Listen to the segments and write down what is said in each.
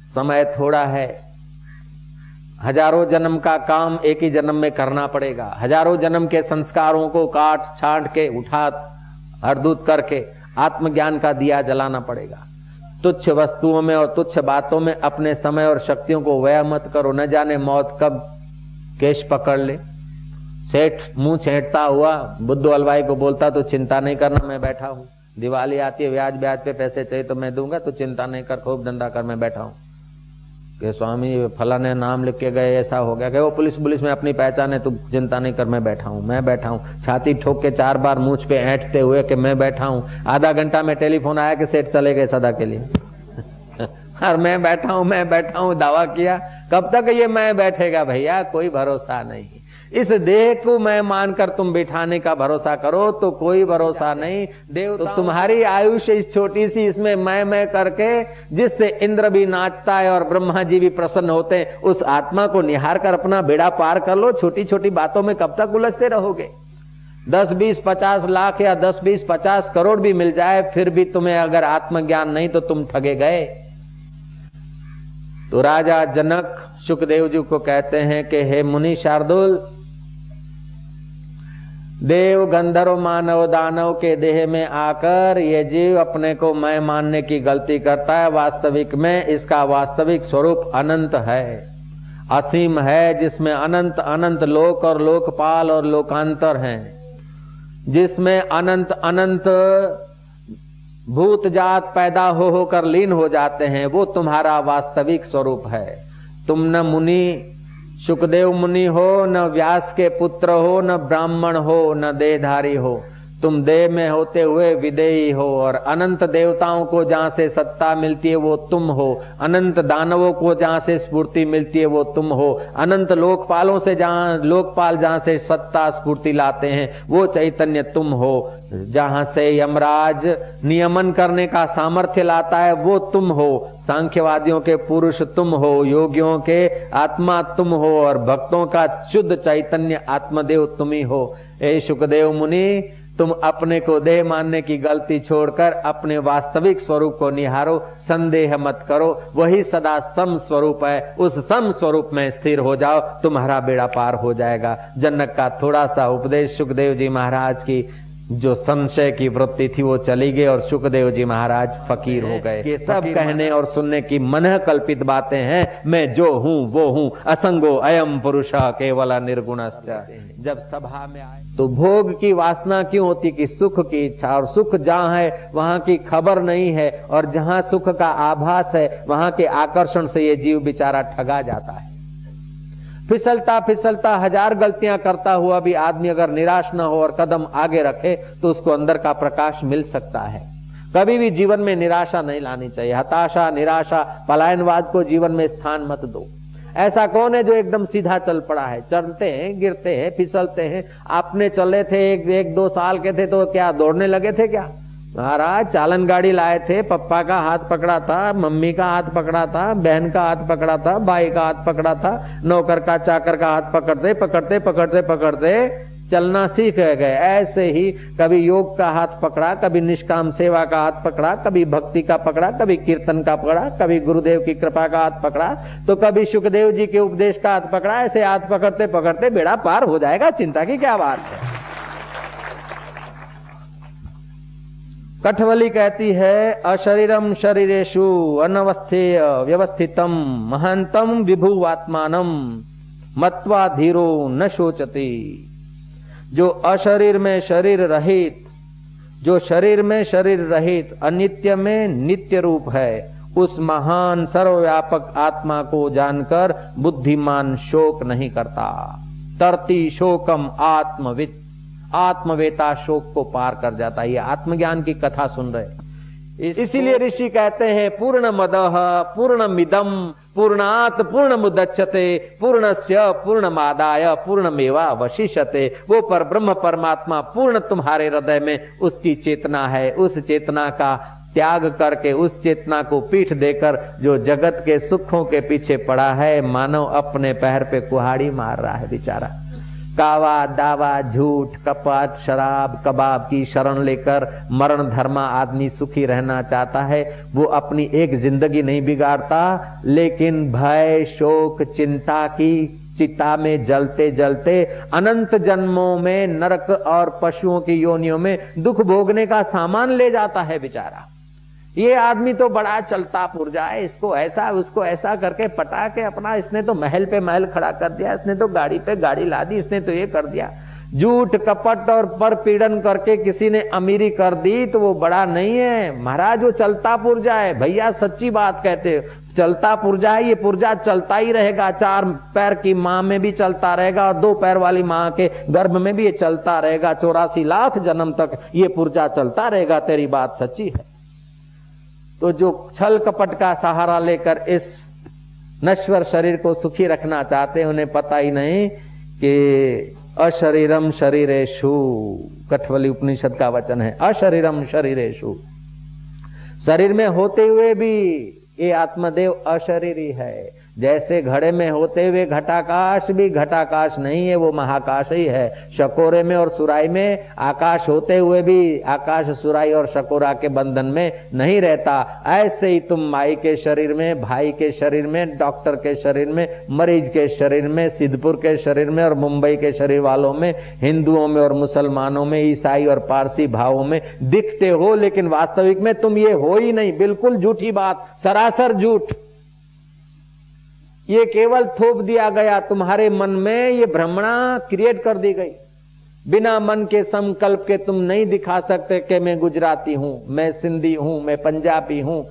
समय थोड़ा है, हजारों जन्म का काम एक ही जन्म में करना पड़ेगा। हजारों जन्म के संस्कारों को काट छांट के उठा हरदूत करके आत्मज्ञान का दिया जलाना पड़ेगा। तुच्छ वस्तुओं में और तुच्छ बातों में अपने समय और शक्तियों को व्यय मत करो, न जाने मौत कब केश पकड़ ले। सेठ मुंह छेंटता हुआ बुद्धू हलवाई को बोलता तो चिंता नहीं करना, मैं बैठा हूं। दिवाली आती है, ब्याज ब्याज पे पैसे चाहिए तो मैं दूंगा, तो चिंता नहीं कर, खूब धंधा कर, मैं बैठा हूं। कि स्वामी फलाने नाम लिख के गए, ऐसा हो गया कि वो पुलिस में अपनी पहचान है, तू चिंता नहीं कर, मैं बैठा हूं। छाती ठोक के 4 बार मूंछ पे ऐंठते हुए कि मैं बैठा हूं। आधा घंटा में टेलीफोन आया कि सेठ चले गए सदा के लिए। और मैं बैठा हूं दावा किया। कब तक ये मैं बैठेगा भैया, कोई भरोसा नहीं। इस देह को मैं मानकर तुम बिठाने का भरोसा करो तो कोई भरोसा नहीं। देव तो तुम्हारी आयुष्य इस छोटी सी इसमें मैं करके, जिससे इंद्र भी नाचता है और ब्रह्मा जी भी प्रसन्न होते हैं, उस आत्मा को निहार कर अपना बेड़ा पार कर लो। छोटी छोटी बातों में कब तक उलझते रहोगे? 10, 20, 50 लाख या 10, 20, 50 करोड़ भी मिल जाए, फिर भी तुम्हें अगर आत्मज्ञान नहीं तो तुम ठगे गए। तो राजा जनक सुखदेव जी को कहते हैं कि हे मुनि शार्दुल, देव गंधर्व मानव दानव के देह में आकर ये जीव अपने को मैं मानने की गलती करता है। वास्तविक में इसका वास्तविक स्वरूप अनंत है, असीम है, जिसमें अनंत अनंत लोक और लोकपाल और लोकांतर हैं, जिसमें अनंत अनंत भूत जात पैदा होकर लीन हो जाते हैं। वो तुम्हारा वास्तविक स्वरूप है। तुम न मुनि सुखदेव मुनि हो, न व्यास के पुत्र हो, न ब्राह्मण हो, न देहधारी हो। तुम देह में होते हुए विदेही हो, और अनंत देवताओं को जहां से सत्ता मिलती है वो तुम हो। अनंत दानवों को जहां से स्फूर्ति मिलती है वो तुम हो। अनंत लोकपालों से लोकपाल जहां से सत्ता स्फूर्ति लाते हैं वो चैतन्य तुम हो। जहां से यमराज नियमन करने का सामर्थ्य लाता है वो तुम हो। सांख्यवादियों के पुरुष तुम हो, योगियों के आत्मा तुम हो, और भक्तों का शुद्ध चैतन्य आत्मदेव तुम ही हो। ए सुखदेव मुनि, तुम अपने को देह मानने की गलती छोड़कर अपने वास्तविक स्वरूप को निहारो, संदेह मत करो। वही सदा सम स्वरूप है, उस सम स्वरूप में स्थिर हो जाओ, तुम्हारा बेड़ा पार हो जाएगा। जनक का थोड़ा सा उपदेश सुखदेव जी महाराज की जो संशय की वृत्ति थी वो चली गई और सुखदेव जी महाराज फकीर हो गए। ये सब कहने और सुनने की मन कल्पित बातें हैं। मैं जो हूँ वो हूँ, असंगो अयम पुरुष केवल निर्गुणश्च। जब सभा में आए तो भोग की वासना क्यों होती? कि सुख की इच्छा, और सुख जहाँ है वहां की खबर नहीं है, और जहाँ सुख का आभास है वहां के आकर्षण से ये जीव बेचारा ठगा जाता है। फिसलता फिसलता 1000 गलतियां करता हुआ भी आदमी अगर निराश न हो और कदम आगे रखे तो उसको अंदर का प्रकाश मिल सकता है। कभी भी जीवन में निराशा नहीं लानी चाहिए। हताशा, निराशा, पलायनवाद को जीवन में स्थान मत दो। ऐसा कौन है जो एकदम सीधा चल पड़ा है? चलते हैं, गिरते हैं, फिसलते हैं। आपने चले थे 1-2 साल के थे तो क्या दौड़ने लगे थे क्या? महाराज चालन गाड़ी लाए थे, पप्पा का हाथ पकड़ा था, मम्मी का हाथ पकड़ा था, बहन का हाथ पकड़ा था, भाई का हाथ पकड़ा था, नौकर का चाकर का हाथ पकड़ते पकड़ते पकड़ते पकड़ते चलना सीख गए। ऐसे ही कभी योग का हाथ पकड़ा, कभी निष्काम सेवा का हाथ पकड़ा, कभी भक्ति का पकड़ा, कभी कीर्तन का पकड़ा, कभी गुरुदेव की कृपा का हाथ पकड़ा, तो कभी सुखदेव जी के उपदेश का हाथ पकड़ा। ऐसे हाथ पकड़ते पकड़ते बेड़ा पार हो जाएगा, चिंता की क्या बात है। कठवली कहती है, अशरीरम शरीरेषु अनवस्थेय व्यवस्थितम महांतम विभुवात्मानम मत्वा धीरो न शोचति। जो अशरीर में शरीर रहित, जो शरीर में शरीर रहित अनित्य में नित्य रूप है, उस महान सर्वव्यापक आत्मा को जानकर बुद्धिमान शोक नहीं करता। तरती शोकम आत्मवित्, आत्मवेता शोक को पार कर जाता है। ये आत्मज्ञान की कथा सुन रहे। इसीलिए ऋषि कहते हैं पूर्ण मदः पूर्णमिदं पूर्णात् पूर्णमुदच्यते पूर्णस्य पूर्णमादाय पूर्णमेवावशिष्यते। वो पर ब्रह्म परमात्मा पूर्ण तुम्हारे हृदय में उसकी चेतना है। उस चेतना का त्याग करके, उस चेतना को पीठ देकर जो जगत के सुखों के पीछे पड़ा है, मानव अपने पैर पे कुहाड़ी मार रहा है बेचारा। कावा दावा झूठ कपट शराब कबाब की शरण लेकर मरण धर्मा आदमी सुखी रहना चाहता है। वो अपनी एक जिंदगी नहीं बिगाड़ता, लेकिन भय शोक चिंता की चिता में जलते जलते अनंत जन्मों में नरक और पशुओं की योनियों में दुख भोगने का सामान ले जाता है बेचारा। ये आदमी तो बड़ा चलता पुर्जा है, इसको ऐसा उसको ऐसा करके पटा के अपना, इसने तो महल पे महल खड़ा कर दिया, इसने तो गाड़ी पे गाड़ी ला दी, इसने तो ये कर दिया। झूठ कपट और परपीड़न करके किसी ने अमीरी कर दी तो वो बड़ा नहीं है महाराज, वो चलता पुर्जा है। भैया सच्ची बात कहते हो, चलता पुर्जा है, ये पुर्जा चलता ही रहेगा। 4 पैर की माँ में भी चलता रहेगा और 2 पैर वाली माँ के गर्भ में भी ये चलता रहेगा। 84 लाख जन्म तक ये पुर्जा चलता रहेगा। तेरी बात सच्ची है। तो जो छल कपट का सहारा लेकर इस नश्वर शरीर को सुखी रखना चाहते हैं, उन्हें पता ही नहीं कि अशरीरम शरीरेषु, कठवली उपनिषद का वचन है, अशरीरम शरीरेषु, शरीर में होते हुए भी ये आत्मदेव अशरीरी है। जैसे घड़े में होते हुए घटाकाश भी घटाकाश नहीं है, वो महाकाश ही है। शकोरे में और सुराई में आकाश होते हुए भी आकाश सुराई और शकोरा के बंधन में नहीं रहता। ऐसे ही तुम माई के शरीर में, भाई के शरीर में, डॉक्टर के शरीर में, मरीज के शरीर में, सिद्धपुर के शरीर में और मुंबई के शरीर वालों में, हिंदुओं में और मुसलमानों में, ईसाई और पारसी भावों में दिखते हो, लेकिन वास्तविक में तुम ये हो ही नहीं। बिल्कुल झूठी बात, सरासर झूठ। ये केवल थोप दिया गया तुम्हारे मन में, ये भ्रमणा क्रिएट कर दी गई। बिना मन के संकल्प के तुम नहीं दिखा सकते कि मैं गुजराती हूं, मैं सिंधी हूं, मैं पंजाबी हूं,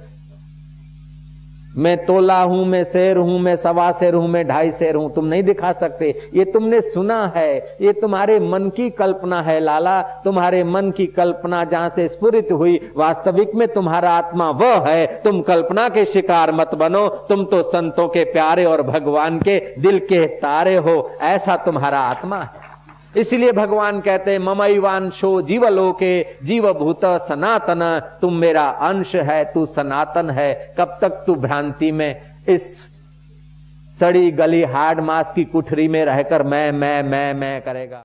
मैं तोला हूं, मैं शेर हूं, मैं 1.25 शेर हूं, मैं 2.5 शेर हूं। तुम नहीं दिखा सकते, ये तुमने सुना है, ये तुम्हारे मन की कल्पना है लाला। तुम्हारे मन की कल्पना जहां से स्फुरित हुई, वास्तविक में तुम्हारा आत्मा वह है। तुम कल्पना के शिकार मत बनो, तुम तो संतों के प्यारे और भगवान के दिल के तारे हो, ऐसा तुम्हारा आत्मा है। इसलिए भगवान कहते हैं ममैवांशो जीवलोके जीवभूत सनातन, तुम मेरा अंश है, तू सनातन है। कब तक तू भ्रांति में इस सड़ी गली हार्ड मास की कुठरी में रहकर मैं करेगा।